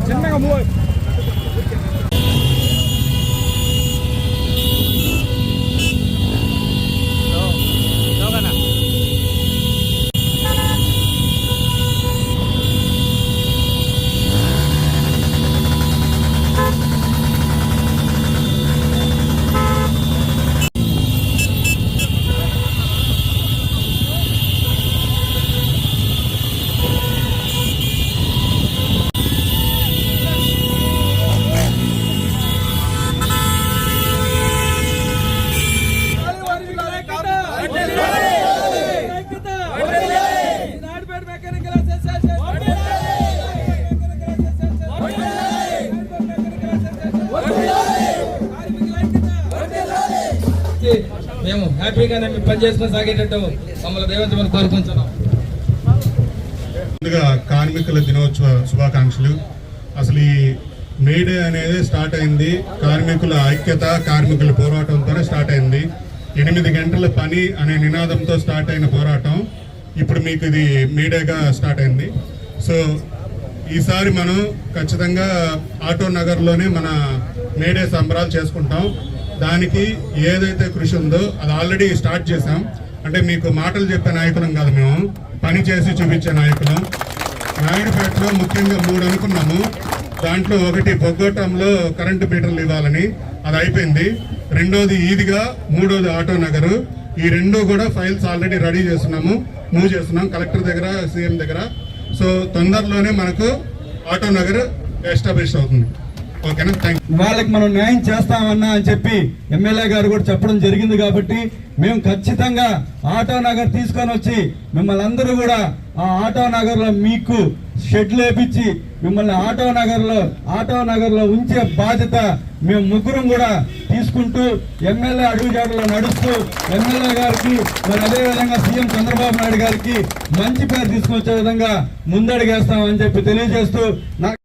చిన్నగా మూవ్ మేము హ్యాపీగానే పని చేసుకుని సాగేటట్టు మమ్మల్ని దైవంతమని కోరుకుంటున్నాం. ముందుగా కార్మికుల దినోత్సవ శుభాకాంక్షలు. అసలు ఈ మేడే అనేది స్టార్ట్ అయింది కార్మికుల ఐక్యత, కార్మికుల పోరాటంతోనే స్టార్ట్ అయింది. 8 గంటల పని అనే నినాదంతో స్టార్ట్ అయిన పోరాటం ఇప్పుడు మీకు ఇది మేడేగా స్టార్ట్ అయింది. సో ఈసారి మనం ఖచ్చితంగా ఆటో నగర్లోనే మన మేడే సంబరాలు చేసుకుంటాం. దానికి ఏదైతే కృషి ఉందో అది ఆల్రెడీ స్టార్ట్ చేశాం. అంటే మీకు మాటలు చెప్పే నాయకులం కాదు, మేము పని చేసి చూపించే నాయకులం. నాయుడుపేటలో ముఖ్యంగా 3 అనుకున్నాము. దాంట్లో ఒకటి బొగ్గోటంలో కరెంటు మీటర్లు ఇవ్వాలని, అది అయిపోయింది. రెండోది ఈదిగా, మూడోది ఆటో నగరు. ఈ 2 కూడా ఫైల్స్ ఆల్రెడీ రెడీ చేస్తున్నాము, మూవ్ చేస్తున్నాం కలెక్టర్ దగ్గర, సీఎం దగ్గర. సో తొందరలోనే మనకు ఆటో నగర్ ఎస్టాబ్లిష్ అవుతుంది. ఓకేనా? Thank you. వాళ్ళకి మనం న్యాయం చేస్తామన్నా అని చెప్పి ఎమ్మెల్యే గారు కూడా చెప్పడం జరిగింది. కాబట్టి మేము ఖచ్చితంగా ఆటో నగర్ తీసుకొని వచ్చి మిమ్మల్ని అందరూ కూడా ఆ ఆటో నగర్ లో మీకు షెడ్ లేపించి మిమ్మల్ని ఆటో నగర్ లో ఉంచే బాధ్యత మేము ముగ్గురం కూడా తీసుకుంటూ ఎమ్మెల్యే అడుగుజాడలో నడుస్తూ ఎమ్మెల్యే గారికి మరి అదేవిధంగా సీఎం చంద్రబాబు నాయుడు గారికి మంచి పేరు తీసుకొచ్చే విధంగా ముందడుగేస్తామని చెప్పి తెలియజేస్తూ